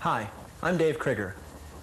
Hi, I'm Dave Crigger.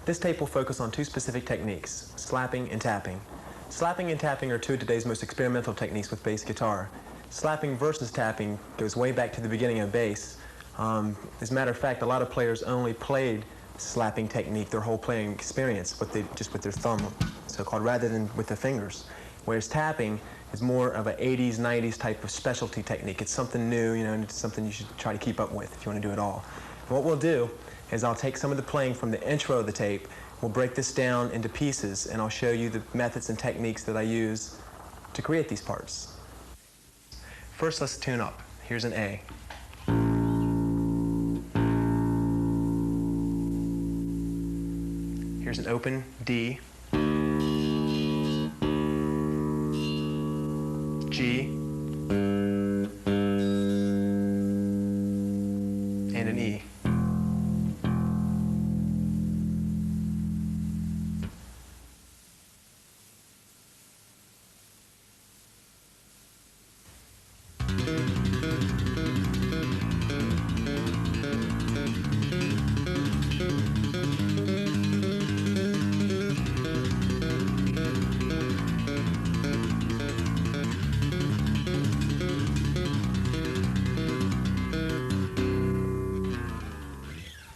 This tape will focus on two specific techniques, slapping and tapping. Slapping and tapping are two of today's most experimental techniques with bass guitar. Slapping versus tapping goes way back to the beginning of bass. As a matter of fact, a lot of players only played slapping technique their whole playing experience, just with their thumb, so-called, rather than with the fingers. Whereas tapping is more of an 80s, 90s type of specialty technique. It's something new, and it's something you should try to keep up with if you want to do it all. And what we'll do is I'll take some of the playing from the intro of the tape, we'll break this down into pieces, and I'll show you the methods and techniques that I use to create these parts. First, let's tune up. Here's an A. Here's an open D, G, and an E.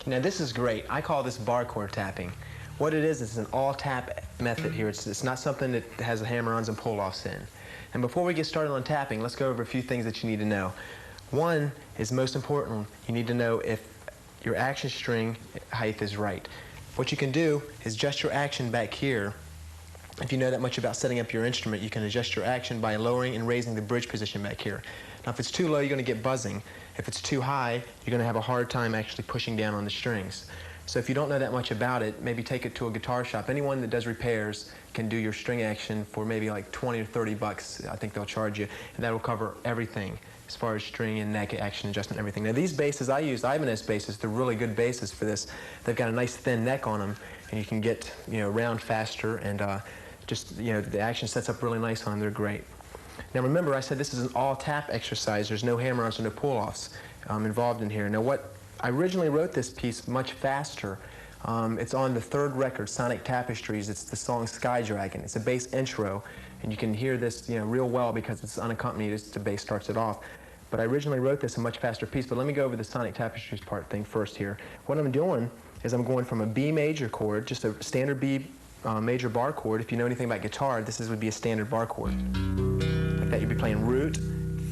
Now this is great. I call this bar chord tapping. What it is an all-tap method here. It's not something that has hammer-ons and pull-offs in. And before we get started on tapping, let's go over a few things that you need to know. One is most important. You need to know if your action string height is right. What you can do is adjust your action back here. If you know that much about setting up your instrument, you can adjust your action by lowering and raising the bridge position back here. Now if it's too low, you're going to get buzzing. If it's too high, you're going to have a hard time actually pushing down on the strings. So if you don't know that much about it, maybe take it to a guitar shop. Anyone that does repairs can do your string action for maybe like 20 or 30 bucks. I think they'll charge you, and that'll cover everything as far as string and neck action adjustment and everything. Now these basses I use, Ibanez basses, they're really good basses for this. They've got a nice thin neck on them, and you can get around faster, and the action sets up really nice on them. They're great. Now remember, I said this is an all-tap exercise. There's no hammer-ons or no pull-offs involved in here. Now I originally wrote this piece much faster. It's on the third record, Sonic Tapestries. It's the song Sky Dragon. It's a bass intro, and you can hear this real well because it's unaccompanied as the bass starts it off. But I originally wrote this a much faster piece, but let me go over the Sonic Tapestries part thing first here. What I'm doing is I'm going from a B major chord, just a standard B major bar chord. If you know anything about guitar, this would be a standard bar chord. Like that, you'd be playing root,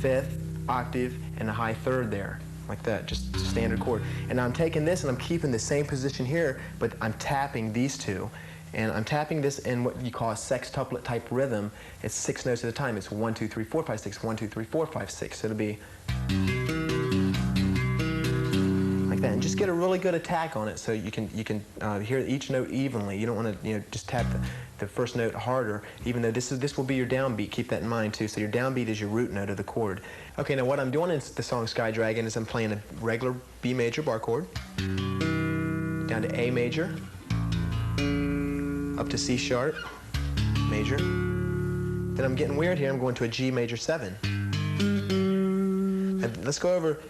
fifth, octave, and a high third there. Like that, just a standard chord. And now I'm taking this and I'm keeping the same position here, but I'm tapping these two. And I'm tapping this in what you call a sextuplet type rhythm. It's 6 notes at a time. It's 1, 2, 3, 4, 5, 6, 1, 2, 3, 4, 5, 6. So it'll be like that. And just get a really good attack on it so you can hear each note evenly. You don't want to just tap the first note harder, even though this will be your downbeat. Keep that in mind too. So your downbeat is your root note of the chord. Okay, now what I'm doing in the song Sky Dragon is I'm playing a regular B major bar chord, down to A major, up to C sharp major. Then I'm getting weird here. I'm going to a G major 7. And let's go over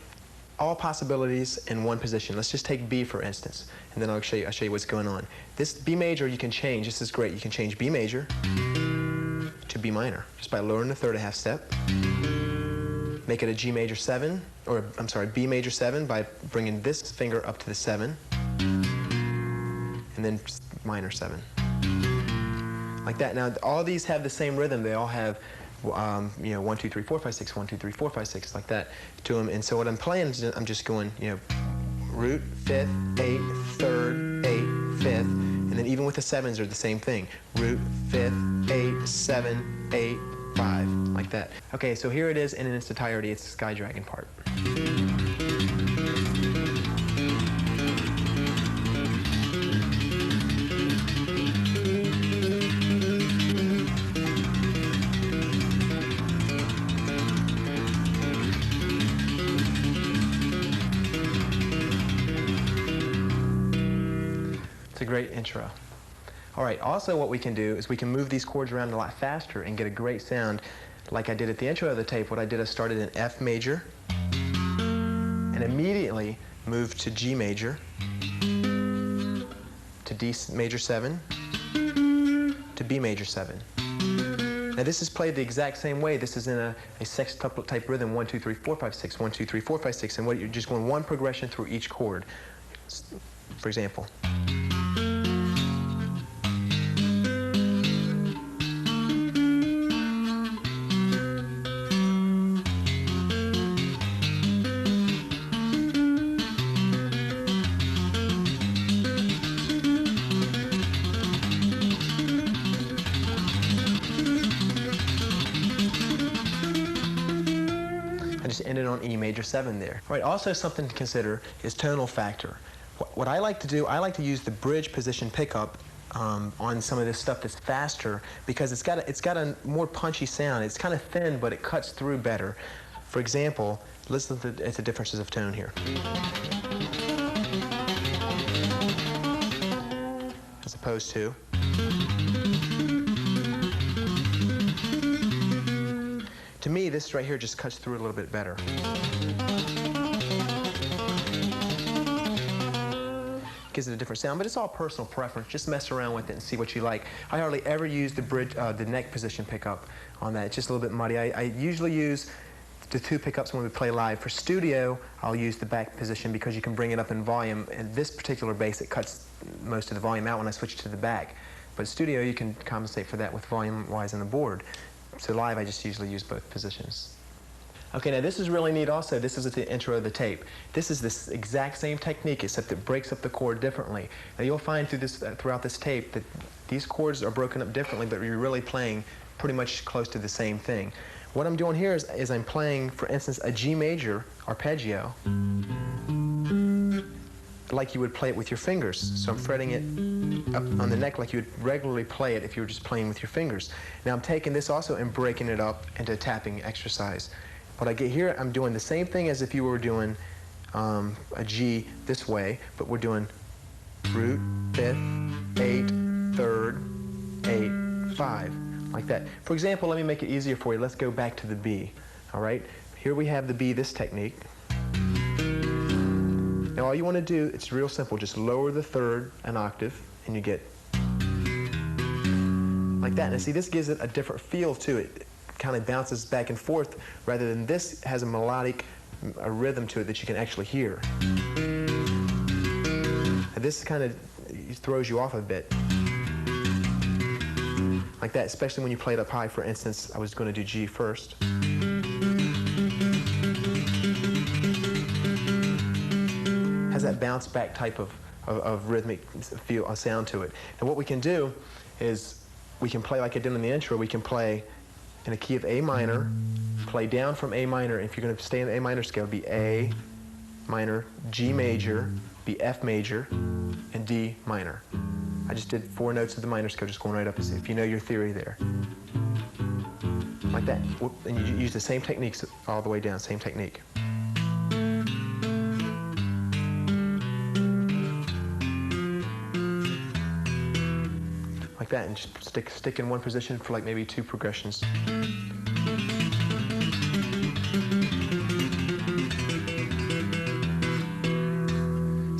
all possibilities in one position. Let's just take B for instance, and then I'll show you what's going on. This B major you can change. This is great. You can change B major to B minor just by lowering the third a half step. Make it a G major 7, or I'm sorry, B major 7 by bringing this finger up to the 7, and then minor 7. Like that. Now all these have the same rhythm. They all have 1, 2, 3, 4, 5, 6, 1, 2, 3, 4, 5, 6, like that to them. And so what I'm playing is I'm just going, root, fifth, 8, third, 8, fifth, and then even with the 7s are the same thing. Root, fifth, 8, 7, 8, 5, like that. Okay, so here it is in its entirety. It's the Sky Dragon part. It's a great intro. All right, also what we can do is we can move these chords around a lot faster and get a great sound like I did at the intro of the tape. What I did is started in F major and immediately moved to G major to D major 7 to B major 7. Now this is played the exact same way. This is in a sextuplet type rhythm, 1, 2, 3, 4, 5, 6, 1, 2, 3, 4, 5, 6, and you're just going one progression through each chord. For example. I just ended on E major 7 there. All right, also something to consider is tonal factor. What I like to do, I like to use the bridge position pickup on some of this stuff that's faster because it's got a more punchy sound. It's kind of thin, but it cuts through better. For example, listen to the differences of tone here. As opposed to. To me, this right here just cuts through a little bit better. Gives it a different sound, but it's all personal preference. Just mess around with it and see what you like. I hardly ever use the bridge, the neck position pickup on that. It's just a little bit muddy. I usually use the 2 pickups when we play live. For studio, I'll use the back position because you can bring it up in volume. And this particular bass, it cuts most of the volume out when I switch to the back. But studio, you can compensate for that with volume-wise on the board. So live, I just usually use both positions. Okay, now this is really neat also. This is at the intro of the tape. This is this exact same technique, except it breaks up the chord differently. Now you'll find throughout this tape that these chords are broken up differently, but you're really playing pretty much close to the same thing. What I'm doing here is I'm playing, for instance, a G major arpeggio, like you would play it with your fingers. So I'm fretting it up on the neck like you would regularly play it if you were just playing with your fingers. Now I'm taking this also and breaking it up into a tapping exercise. What I get here, I'm doing the same thing as if you were doing a G this way, but we're doing root, 5th, 8th, 3rd, 8, 5, like that. For example, let me make it easier for you. Let's go back to the B, all right? Here we have the B, this technique. Now all you want to do, it's real simple, just lower the 3rd an octave, and you get like that. Now see, this gives it a different feel to it. It kind of bounces back and forth, rather than this has a melodic rhythm to it that you can actually hear. And this kind of throws you off a bit. Like that, especially when you play it up high. For instance, I was going to do G first. Has that bounce back type of rhythmic feel, sound to it. And what we can do is we can play like I did in the intro. We can play in a key of A minor, play down from A minor. If you're going to stay in the A minor scale, it'd be A minor, G major, be F major, and D minor. I just did 4 notes of the minor scale, just going right up, as if you know your theory there. Like that. And you use the same techniques all the way down, same technique. Like that, and just stick in one position for like maybe 2 progressions.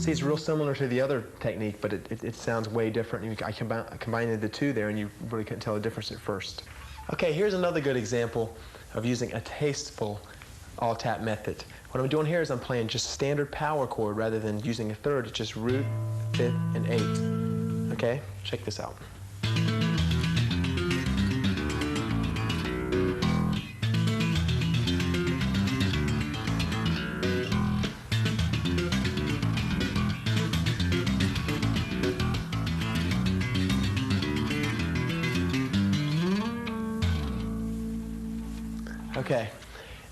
See, it's real similar to the other technique, but it sounds way different. I combined the 2 there, and you really couldn't tell the difference at first. Okay, here's another good example of using a tasteful all-tap method. What I'm doing here is I'm playing just standard power chord rather than using a 3rd. It's just root, 5th, and 8th. Okay, check this out. Okay,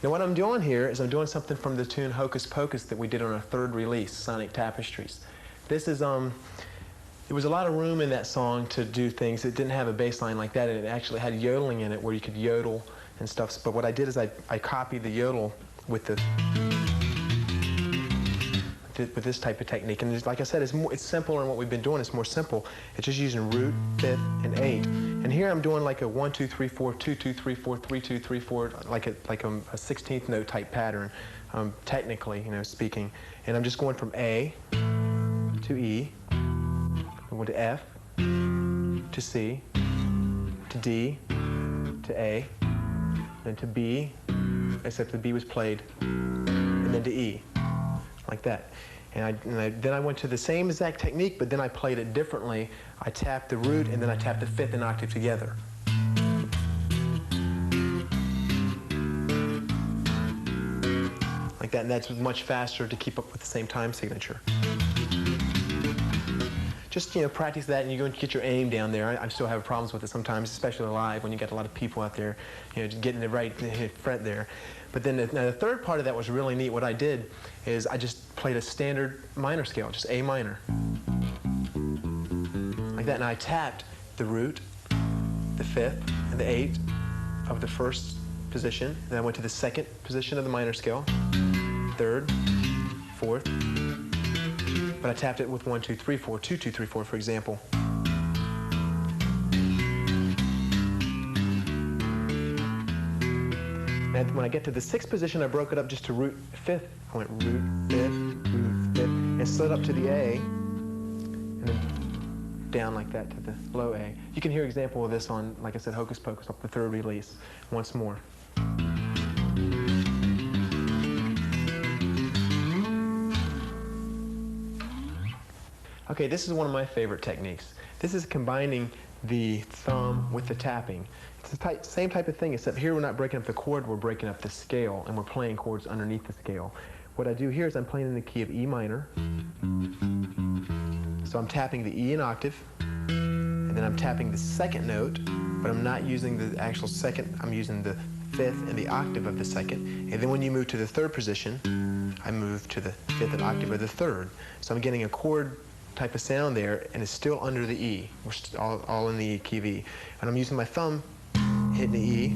now what I'm doing here is I'm doing something from the tune Hocus Pocus that we did on our 3rd release, Sonic Tapestries. This is, there was a lot of room in that song to do things. It didn't have a bass line like that, and it actually had yodeling in it where you could yodel and stuff. But what I did is I copied the yodel with this type of technique. And like I said, it's simpler than what we've been doing. It's more simple. It's just using root, 5th, and 8. And here I'm doing like a 1, 2, 3, 4, 2, 2, 3, 4, 3, 2, 3, 4, like a 16th note type pattern, technically, speaking. And I'm just going from A to E, We went to F, to C, to D, to A, then to B, except the B was played, and then to E, like that. Then I went to the same exact technique, but then I played it differently. I tapped the root, and then I tapped the fifth and octave together. Like that, and that's much faster to keep up with the same time signature. Just, practice that, and you're going to get your aim down there. I still have problems with it sometimes, especially live when you got a lot of people out there, just getting the right fret there. But then the third part of that was really neat. What I did is I just played a standard minor scale, just A minor. Like that, and I tapped the root, the fifth, and the eighth of the first position. Then I went to the second position of the minor scale, third, fourth. But I tapped it with 1, 2, 3, 4, 2, 2, 3, 4, for example. And when I get to the sixth position, I broke it up just to root fifth. I went root fifth, and slid up to the A, and then down like that to the low A. You can hear an example of this on, like I said, Hocus Pocus, up the third release, once more. Okay, this is one of my favorite techniques. This is combining the thumb with the tapping. It's the same type of thing, except here we're not breaking up the chord, we're breaking up the scale, and we're playing chords underneath the scale. What I do here is I'm playing in the key of E minor. So I'm tapping the E in octave, and then I'm tapping the second note, but I'm not using the actual second, I'm using the fifth and the octave of the second. And then when you move to the third position, I move to the fifth and octave of the third. So I'm getting a chord type of sound there, and it's still under the E. We're all in the E key of E. And I'm using my thumb, hitting the E.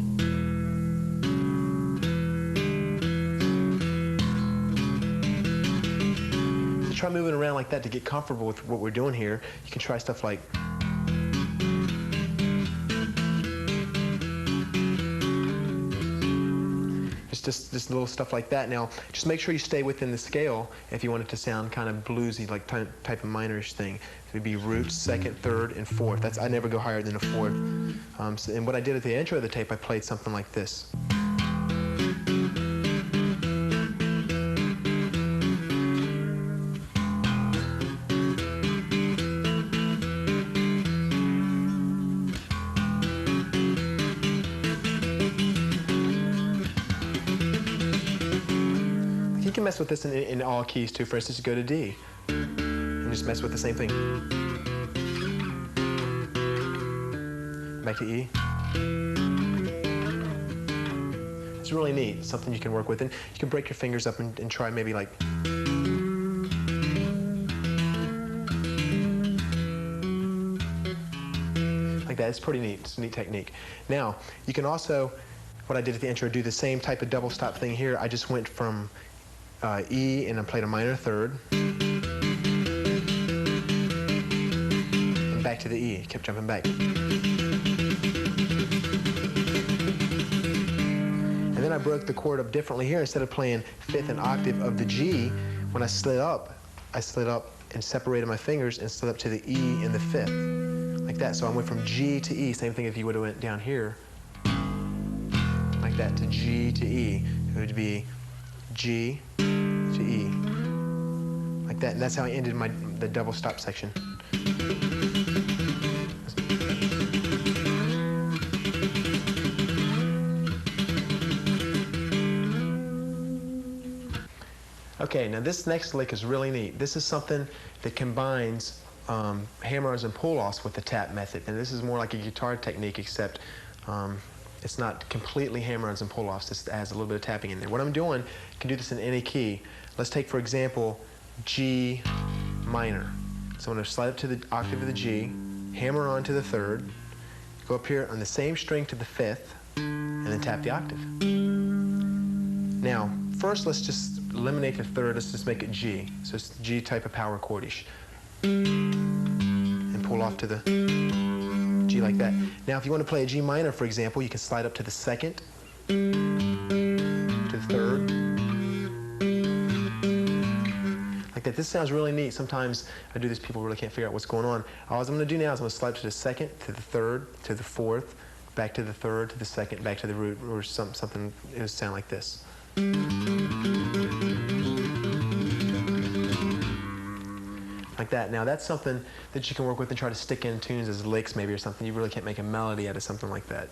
Just try moving around like that to get comfortable with what we're doing here. You can try stuff like just little stuff like that. Now, just make sure you stay within the scale if you want it to sound kind of bluesy, like type of minorish thing. It would be root, second, third, and fourth. I never go higher than a fourth. And what I did at the intro of the tape, I played something like this. You can mess with this in all keys too. For instance, go to D and just mess with the same thing. Back to E. It's really neat. It's something you can work with, and you can break your fingers up and try maybe like. Like that. It's pretty neat. It's a neat technique. Now, you can also, what I did at the intro, do the same type of double stop thing here. I just went from E and I played a minor third. And back to the E. Kept jumping back. And then I broke the chord up differently here. Instead of playing fifth and octave of the G, when I slid up and separated my fingers and slid up to the E in the fifth. Like that. So I went from G to E. Same thing if you would have went down here. Like that, to G to E. It would be G to E. Like that. And that's how I ended the double stop section. Okay, now this next lick is really neat. This is something that combines hammer-ons and pull-offs with the tap method. And this is more like a guitar technique, except it's not completely hammer-ons and pull-offs. This adds a little bit of tapping in there. What I'm doing, you can do this in any key. Let's take, for example, G minor. So I'm going to slide up to the octave of the G, hammer on to the third, go up here on the same string to the fifth, and then tap the octave. Now, first let's just eliminate the third. Let's just make it G. So it's G type of power chordish. And pull off to the G like that. Now, if you want to play a G minor, for example, you can slide up to the second, to the third, like that. this sounds really neat. Sometimes I do this, people really can't figure out what's going on. All I'm going to do now is I'm going to slide to the second, to the third, to the fourth, back to the third, to the second, back to the root, or something. It would sound like this. Like that. Now that's something that you can work with and try to stick in tunes as licks maybe or something. You really can't make a melody out of something like that.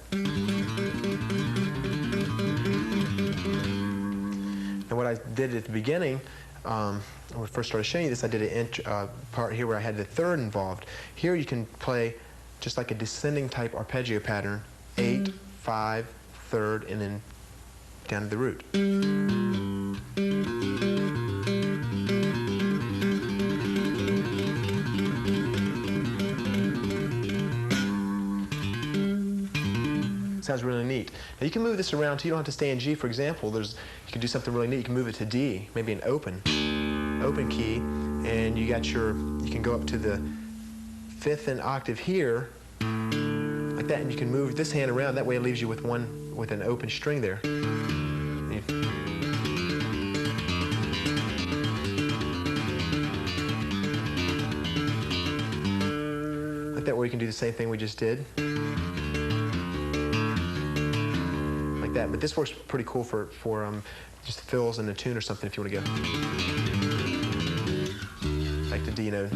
And what I did at the beginning, when I first started showing you this, I did a part here where I had the third involved. Here you can play just like a descending type arpeggio pattern, 8, 5, third, and then down to the root. Sounds really neat. Now you can move this around too. You don't have to stay in G, for example. You can do something really neat. You can move it to D, maybe an open key, and you can go up to the 5th and octave here, like that, and you can move this hand around. That way it leaves you with an open string there. Like that, where you can do the same thing we just did. That, but this works pretty cool for just fills in a tune or something if you want to go like the D note,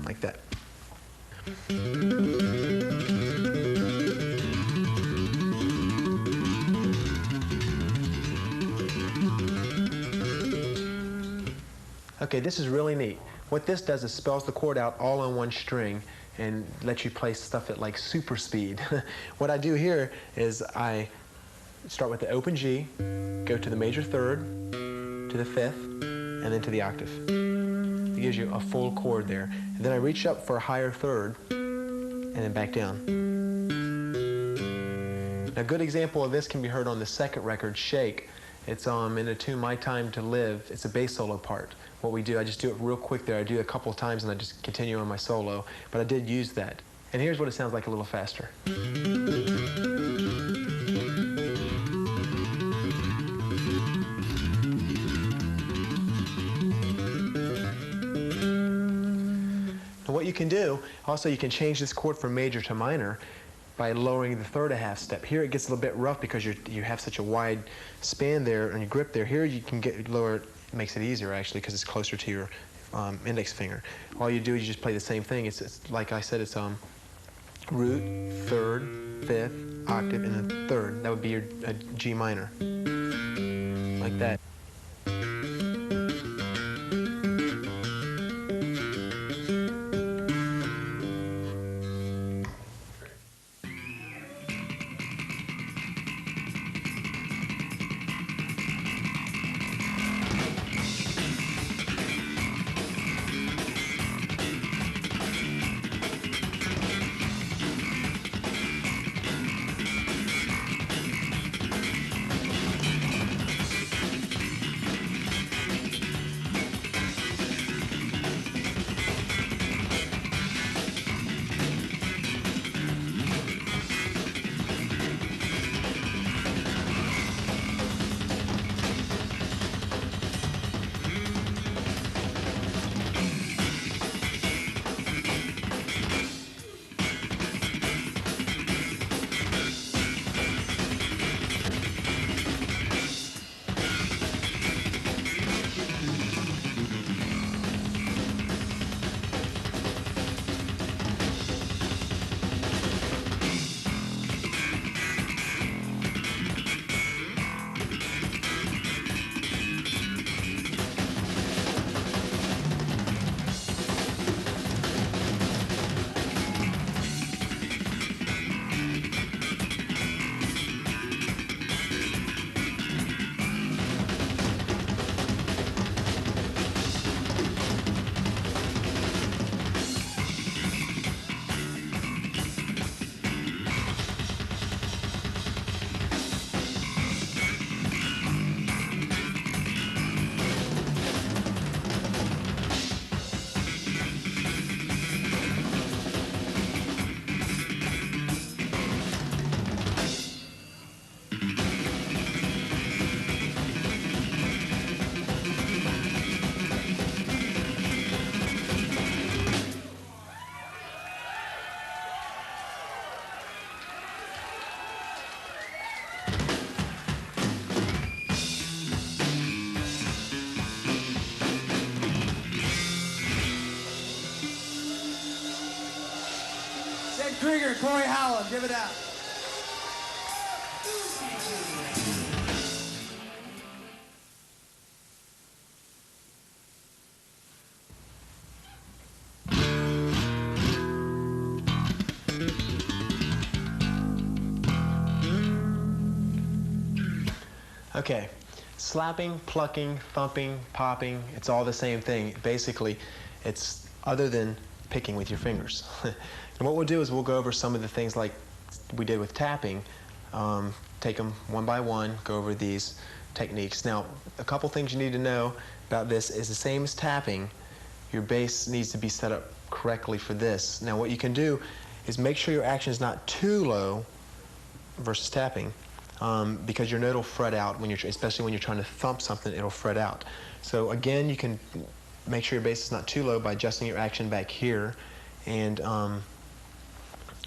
like that. Okay, this is really neat. What this does is spells the chord out all on one string and lets you play stuff at like super speed. What I do here is I start with the open G, go to the major third, to the 5th, and then to the octave. It gives you a full chord there. And then I reach up for a higher third, and then back down. Now, a good example of this can be heard on the second record, Shake. It's in the tune My Time to Live. It's a bass solo part. What we do, I just do it real quick there. I do it a couple of times and I just continue on my solo. But I did use that. And here's what it sounds like a little faster. Now what you can do, also you can change this chord from major to minor by lowering the third a half step. Here it gets a little bit rough because you have such a wide span there and you grip there. Here you can get lower. It makes it easier actually because it's closer to your index finger. All you do is you just play the same thing. It's like I said, it's root, third, 5th, octave, and then third. That would be your G minor, like that. and Crigger, Corey Howland, give it up. Okay, slapping, plucking, thumping, popping, it's all the same thing. Basically, it's other than picking with your fingers. And what we'll do is we'll go over some of the things like we did with tapping, take them one by one, go over these techniques. Now, a couple things you need to know about this is the same as tapping. Your bass needs to be set up correctly for this. Now, what you can do is make sure your action is not too low versus tapping. Because your note will fret out, especially when you're trying to thump something, it'll fret out. So again, you can make sure your bass is not too low by adjusting your action back here. And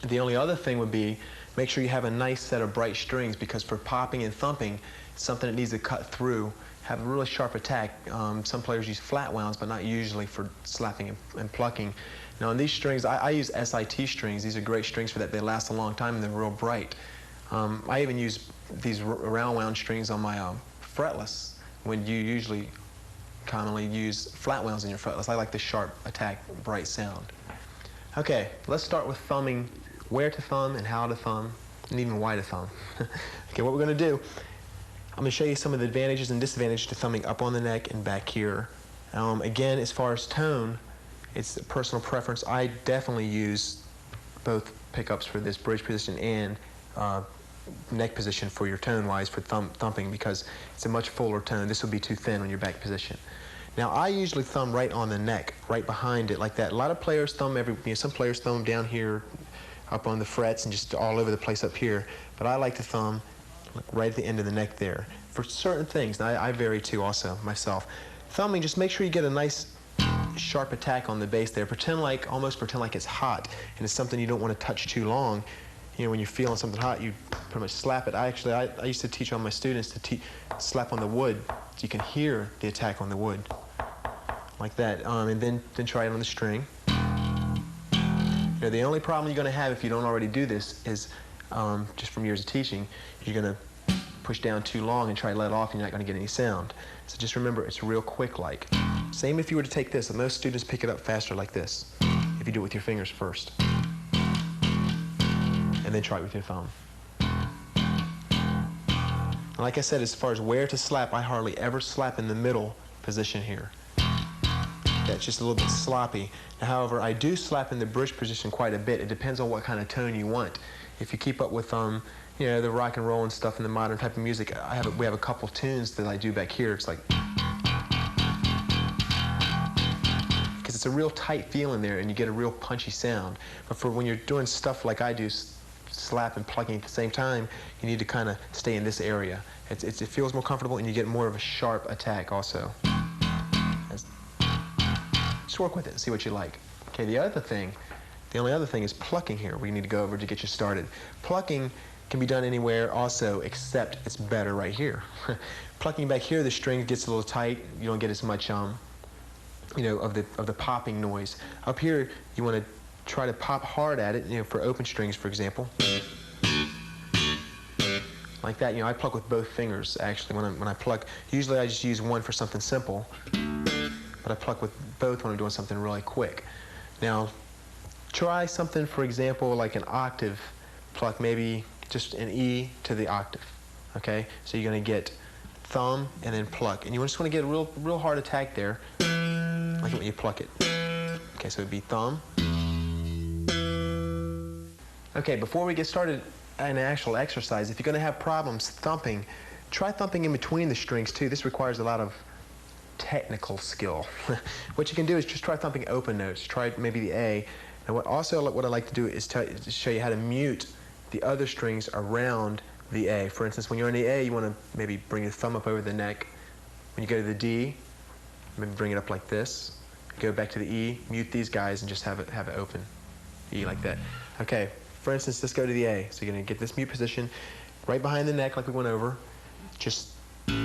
the only other thing would be make sure you have a nice set of bright strings, because for popping and thumping, something that needs to cut through, have a really sharp attack. Some players use flat wounds, but not usually for slapping and plucking. Now on these strings, I use SIT strings. These are great strings for that. They last a long time and they're real bright. I even use these round wound strings on my fretless, when you usually commonly use flat wounds in your fretless. I like the sharp attack, bright sound. Okay, let's start with thumbing, where to thumb and how to thumb, and even why to thumb. Okay, what we're going to do, I'm going to show you some of the advantages and disadvantages to thumbing up on the neck and back here. Again, as far as tone, it's a personal preference. I definitely use both pickups for this bridge position and neck position for your tone-wise for thumping, because it's a much fuller tone. This will be too thin on your back position. Now, I usually thumb right on the neck, right behind it, like that. A lot of players thumb some players thumb down here, up on the frets, and just all over the place up here. But I like to thumb right at the end of the neck there for certain things. Now, I vary too, also myself. Thumbing, just make sure you get a nice sharp attack on the bass there. Almost pretend like it's hot, and it's something you don't want to touch too long. You know, when you're feeling something hot, you pretty much slap it. I used to teach all my students to slap on the wood so you can hear the attack on the wood, like that. And then try it on the string. You know, the only problem you're going to have if you don't already do this is, just from years of teaching, you're going to push down too long and try to let off, and you're not going to get any sound. So just remember, it's real quick like. Same if you were to take this. Most students pick it up faster like this, if you do it with your fingers first. And then try it with your thumb. And like I said, as far as where to slap, I hardly ever slap in the middle position here. That's just a little bit sloppy. Now, however, I do slap in the bridge position quite a bit. It depends on what kind of tone you want. If you keep up with you know, the rock and roll and stuff and the modern type of music, we have a couple tunes that I do back here. It's like, because it's a real tight feel in there and you get a real punchy sound. But for when you're doing stuff like I do, slap and plucking at the same time, you need to kind of stay in this area. It feels more comfortable, and you get more of a sharp attack also. Just work with it and see what you like. Okay, the only other thing is plucking here. We need to go over to get you started. Plucking can be done anywhere also, except it's better right here. Plucking back here, the string gets a little tight. You don't get as much, you know, of the popping noise. Up here, you want to try to pop hard at it, you know, for open strings, for example. Like that. You know, I pluck with both fingers, actually, when I pluck. Usually I just use one for something simple, but I pluck with both when I'm doing something really quick. Now, try something, for example, like an octave pluck, maybe just an E to the octave, okay? So you're going to get thumb and then pluck. And you just want to get a real hard attack there, like when you pluck it. Okay, so it'd be thumb. Okay, before we get started in actual exercise, if you're going to have problems thumping, try thumping in between the strings too. This requires a lot of technical skill. What you can do is just try thumping open notes. Try maybe the A. And what I like to do is to show you how to mute the other strings around the A. For instance, when you're on the A, you want to maybe bring your thumb up over the neck. When you go to the D, maybe bring it up like this. Go back to the E, mute these guys, and just have it open. E like that. Okay. For instance, let's go to the A. So you're going to get this mute position right behind the neck like we went over. Just try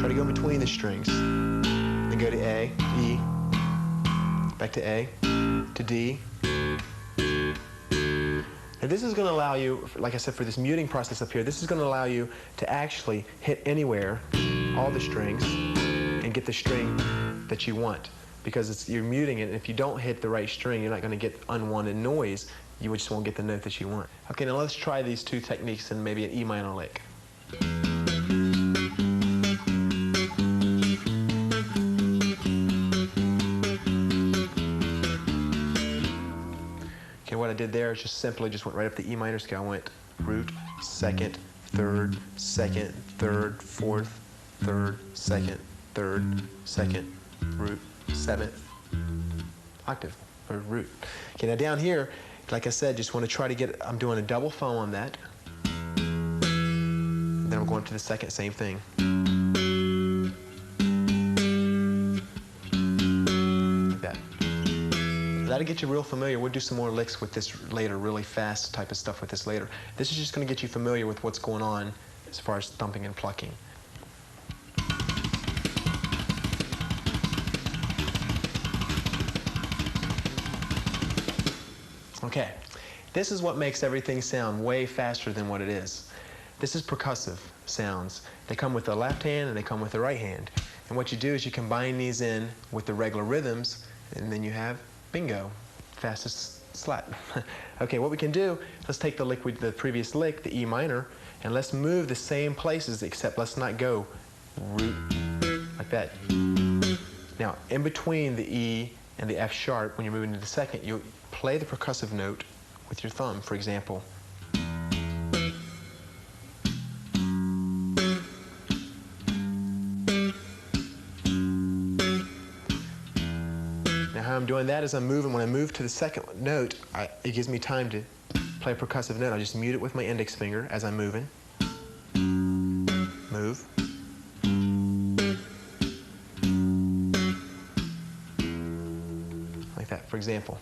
to go in between the strings. Then go to A, E, back to A, to D, And this is going to allow you, like I said, for this muting process up here, this is going to allow you to actually hit anywhere, all the strings, and get the string that you want. Because you're muting it, and if you don't hit the right string, you're not going to get unwanted noise. You just won't get the note that you want. Okay, now let's try these two techniques in maybe an E minor lick. Okay, what I did there is just simply went right up the E minor scale. I went root, second, third, fourth, third, second, root, seventh octave, or root. Okay, now down here, like I said, just want to try to get, I'm doing a double thumb on that. Then I'm going to the second, same thing. Like that. That'll get you real familiar. We'll do some more licks with this later, really fast type of stuff with this later. This is just going to get you familiar with what's going on as far as thumping and plucking. Okay, this is what makes everything sound way faster than what it is. This is percussive sounds. They come with the left hand and they come with the right hand. And what you do is you combine these in with the regular rhythms, and then you have bingo, fastest slap. Okay, what we can do, let's take the lick, the previous lick, the E minor, and let's move the same places, except let's not go root like that. Now, in between the E and the F sharp, when you're moving to the second, you play the percussive note with your thumb, for example. Now how I'm doing that is I'm moving. When I move to the second note, it gives me time to play a percussive note. I just mute it with my index finger as I'm moving. Move. Like that, for example.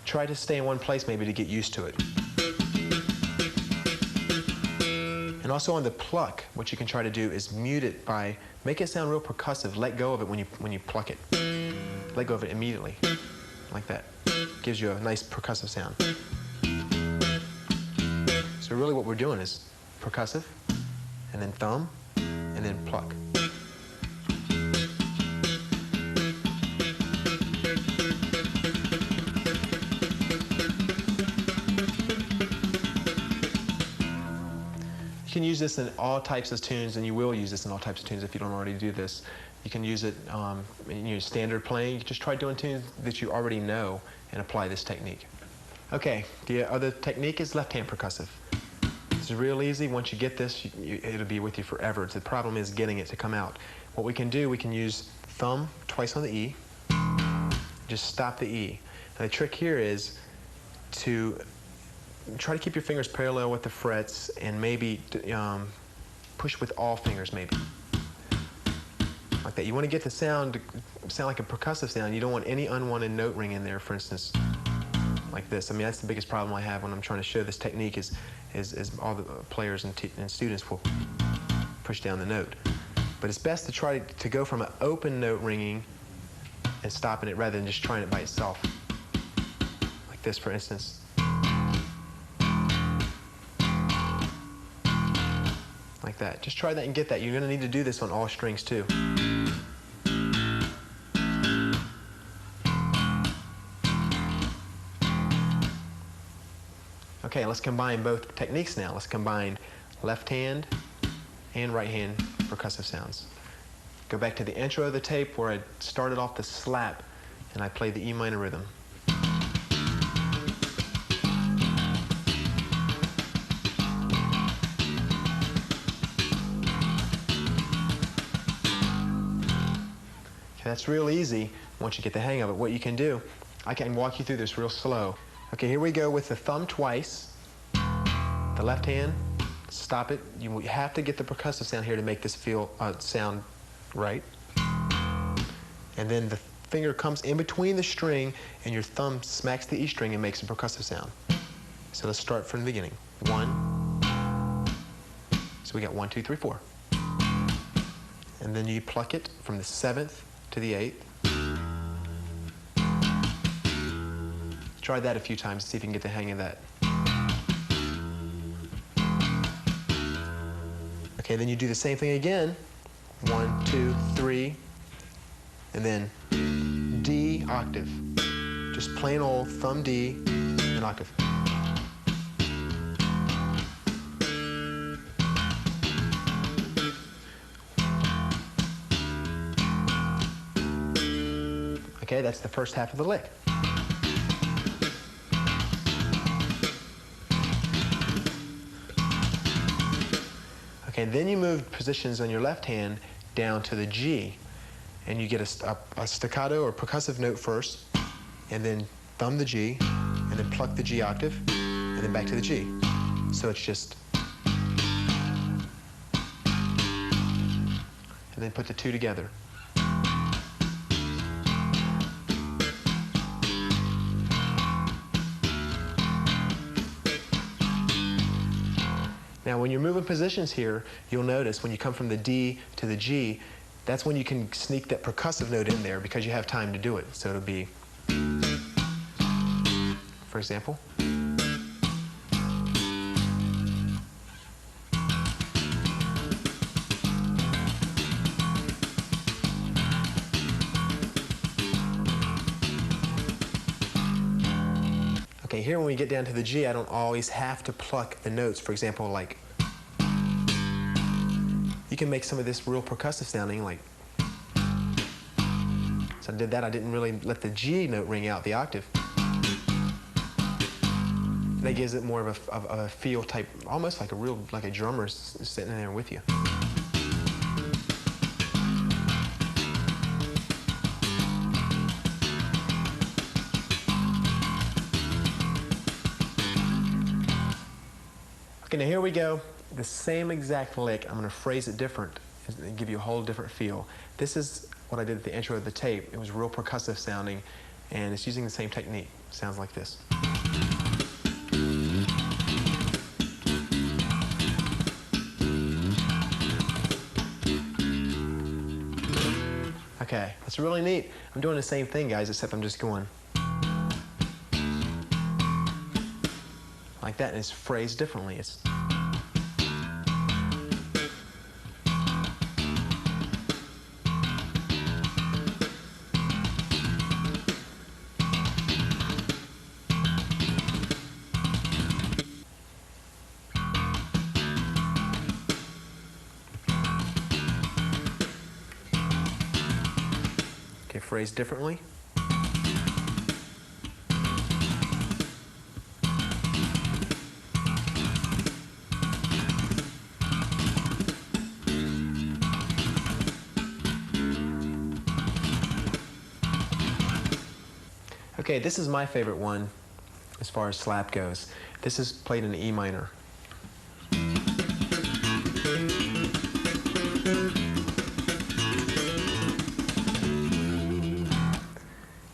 Try to stay in one place maybe to get used to it. And also on the pluck, what you can try to do is mute it by, make it sound real percussive. Let go of it when you pluck it. Let go of it immediately, like that. Gives you a nice percussive sound. So really what we're doing is percussive, and then thumb, and then pluck. You can use this in all types of tunes, and you will use this in all types of tunes if you don't already do this. You can use it in your standard playing. Just try doing tunes that you already know and apply this technique. Okay, the other technique is left hand percussive. It's real easy. Once you get this, it'll be with you forever. The problem is getting it to come out. What we can do, we can use thumb twice on the E, just stop the E. And the trick here is to try to keep your fingers parallel with the frets, and maybe push with all fingers, maybe. Like that. You want to get the sound to sound like a percussive sound. You don't want any unwanted note ring in there, for instance, like this. I mean, that's the biggest problem I have when I'm trying to show this technique is all the players and students will push down the note. But it's best to try to go from an open note ringing and stopping it rather than just trying it by itself. Like this, for instance. Like that. Just try that and get that. You're going to need to do this on all strings too. Okay, let's combine both techniques now. Let's combine left hand and right hand percussive sounds. Go back to the intro of the tape where I started off the slap and I played the E minor rhythm. That's real easy once you get the hang of it. What you can do, I can walk you through this real slow. Okay, here we go with the thumb twice, the left hand, stop it. You have to get the percussive sound here to make this sound right. And then the finger comes in between the string and your thumb smacks the E string and makes a percussive sound. So let's start from the beginning. 1. So we got 1, 2, 3, 4. And then you pluck it from the 7th to the 8th. Try that a few times to see if you can get the hang of that. Okay, then you do the same thing again. 1, 2, 3, and then D octave. Just plain old thumb D and octave. Okay, that's the first half of the lick. Okay, then you move positions on your left hand down to the G, and you get a staccato or percussive note first, and then thumb the G, and then pluck the G octave, and then back to the G. So it's just, and then put the two together. Now, when you're moving positions here, you'll notice when you come from the D to the G, that's when you can sneak that percussive note in there because you have time to do it. So it'll be, for example. Okay, here when we get down to the G, I don't always have to pluck the notes. For example, like, you can make some of this real percussive sounding, like, so I did that. I didn't really let the G note ring out the octave. That gives it more of a feel type, almost like a drummer sitting in there with you. Okay, now here we go. The same exact lick. I'm going to phrase it different and give you a whole different feel. This is what I did at the intro of the tape. It was real percussive sounding, and it's using the same technique. It sounds like this. Okay, that's really neat. I'm doing the same thing, guys, except I'm just going like that, and it's phrased differently. It's okay, phrased differently. Okay, this is my favorite one as far as slap goes. This is played in E minor.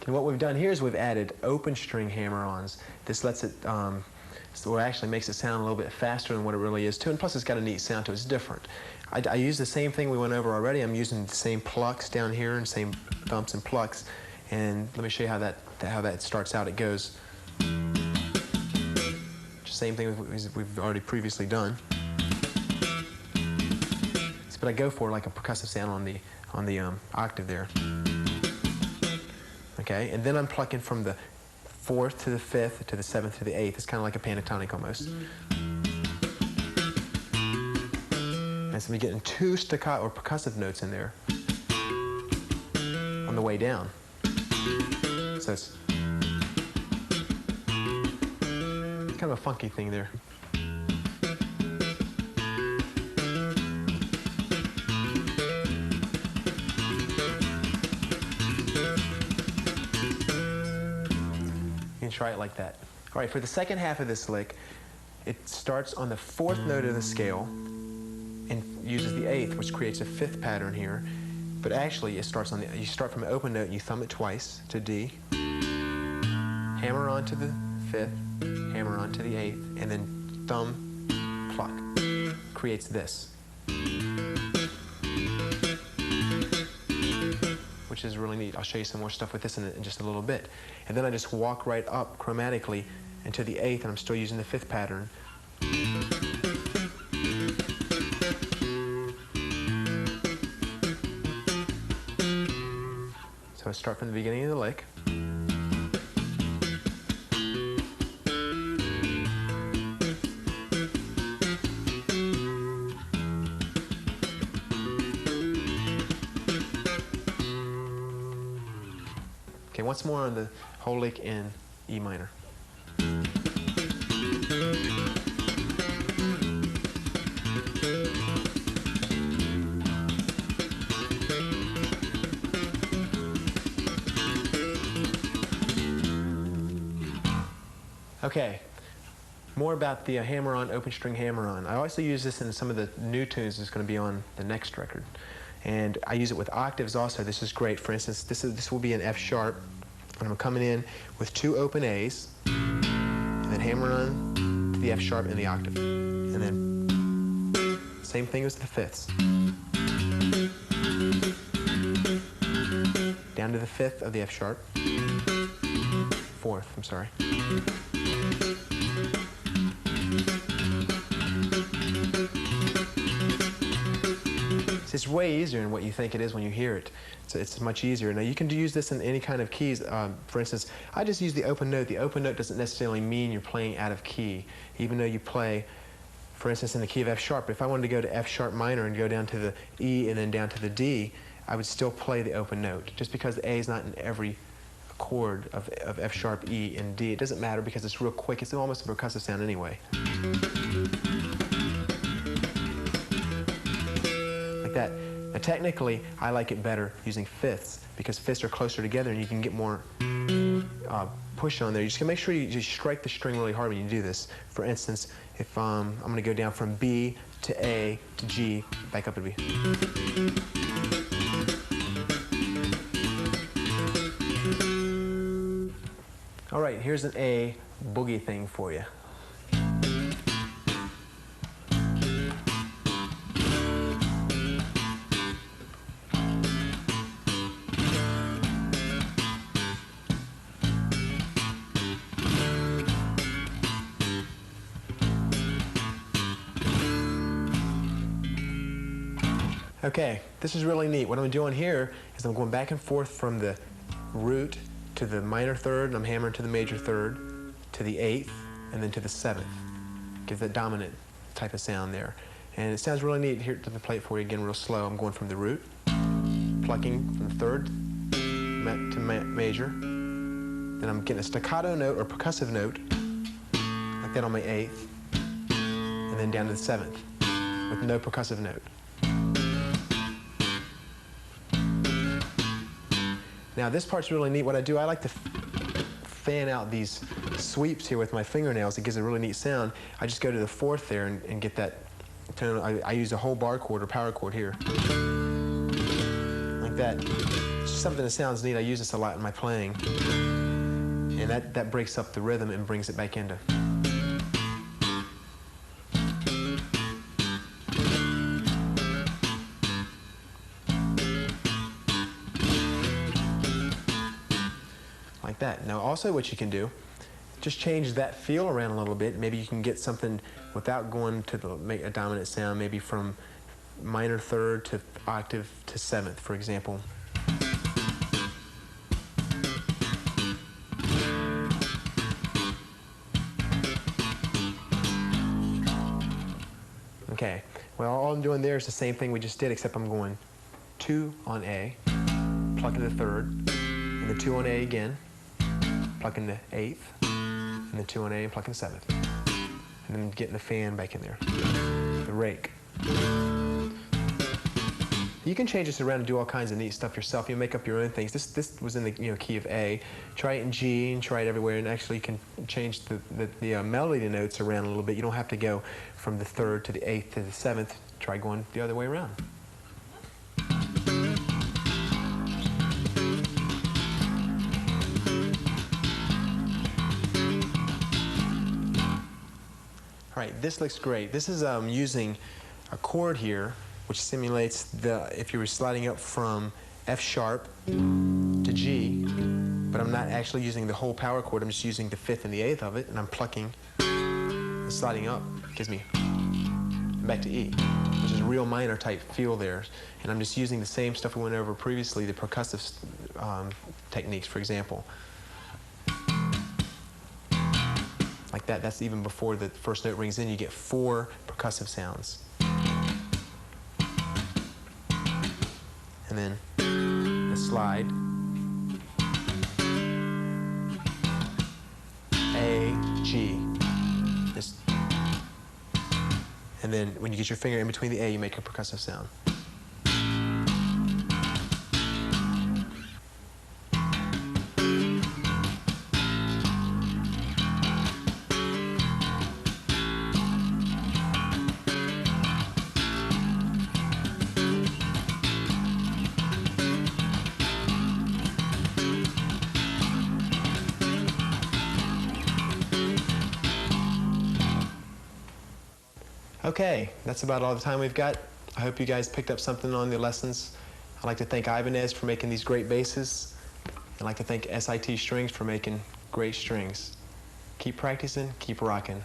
And what we've done here is we've added open string hammer-ons. This lets it, so it actually makes it sound a little bit faster than what it really is too, and plus it's got a neat sound to it. It's different. I use the same thing we went over already. I'm using the same plucks down here and same thumps and plucks. And let me show you how that starts out. It goes, same thing we've already previously done. But I go for like a percussive sound on the octave there. Okay, and then I'm plucking from the 4th to the 5th to the 7th to the 8th. It's kind of like a pentatonic almost. And so we're getting 2 staccato or percussive notes in there on the way down. So it's kind of a funky thing there. You can try it like that. All right, for the second half of this lick, it starts on the 4th note of the scale and uses the 8th, which creates a 5th pattern here. But actually, it starts on you start from an open note and you thumb it twice to D, hammer on to the fifth, hammer on to the eighth, and then thumb, pluck. Creates this, which is really neat. I'll show you some more stuff with this in just a little bit. And then I just walk right up chromatically into the eighth, and I'm still using the fifth pattern. So I start from the beginning of the lick. Okay, once more on the whole lick in E minor. Okay, more about the hammer-on, open string hammer-on. I also use this in some of the new tunes that's going to be on the next record. And I use it with octaves also. This is great. For instance, this will be an F sharp, and I'm coming in with 2 open A's, and then hammer on to the F sharp and the octave. And then same thing as the fifths. Down to the fifth of the F sharp. Fourth, I'm sorry. It's way easier than what you think it is when you hear it. It's much easier. Now you can use this in any kind of keys. For instance, I just use the open note. The open note doesn't necessarily mean you're playing out of key, even though you play, for instance, in the key of F sharp. If I wanted to go to F sharp minor and go down to the E and then down to the D, I would still play the open note. Just because the A is not in every chord of F sharp, E, and D, it doesn't matter because it's real quick. It's almost a percussive sound anyway. That. Now technically, I like it better using fifths because fifths are closer together and you can get more push on there. You just gotta make sure you just strike the string really hard when you do this. For instance, if I'm gonna go down from B to A to G, back up to B. All right, here's an A boogie thing for you. Okay, this is really neat. What I'm doing here is I'm going back and forth from the root to the minor third, and I'm hammering to the major third, to the eighth, and then to the seventh. Gives that dominant type of sound there. And it sounds really neat. Here to play it for you again real slow. I'm going from the root, plucking from the third to major. Then I'm getting a staccato note or percussive note, like that on my eighth, and then down to the seventh with no percussive note. Now this part's really neat. What I do, I like to fan out these sweeps here with my fingernails. It gives a really neat sound. I just go to the fourth there and get that tone. I use a whole bar chord or power chord here. Like that. It's just something that sounds neat. I use this a lot in my playing. And that breaks up the rhythm and brings it back into. Like that. Now also what you can do, just change that feel around a little bit. Maybe you can get something without going to make a dominant sound, maybe from minor third to octave to seventh, for example. Okay, well all I'm doing there is the same thing we just did, except I'm going 2 on A, plucking the third, and then 2 on A again, plucking the eighth, and then 2 on A and plucking the seventh. And then getting the fan back in there, the rake. You can change this around and do all kinds of neat stuff yourself. You make up your own things. This was in the key of A. Try it in G and try it everywhere, and actually you can change the melody notes around a little bit. You don't have to go from the third to the eighth to the seventh. Try going the other way around. All right, this looks great. This is using a chord here, which simulates if you were sliding up from F sharp to G, but I'm not actually using the whole power chord. I'm just using the 5th and the 8th of it, and I'm plucking and sliding up. It gives me back to E, which is a real minor type feel there. And I'm just using the same stuff we went over previously, the percussive techniques, for example. Like that, that's even before the first note rings in, you get 4 percussive sounds. And then the slide. A, G. Just, and then when you get your finger in between the A, you make a percussive sound. Okay, that's about all the time we've got. I hope you guys picked up something on the lessons. I'd like to thank Ibanez for making these great basses. I'd like to thank SIT Strings for making great strings. Keep practicing, keep rocking.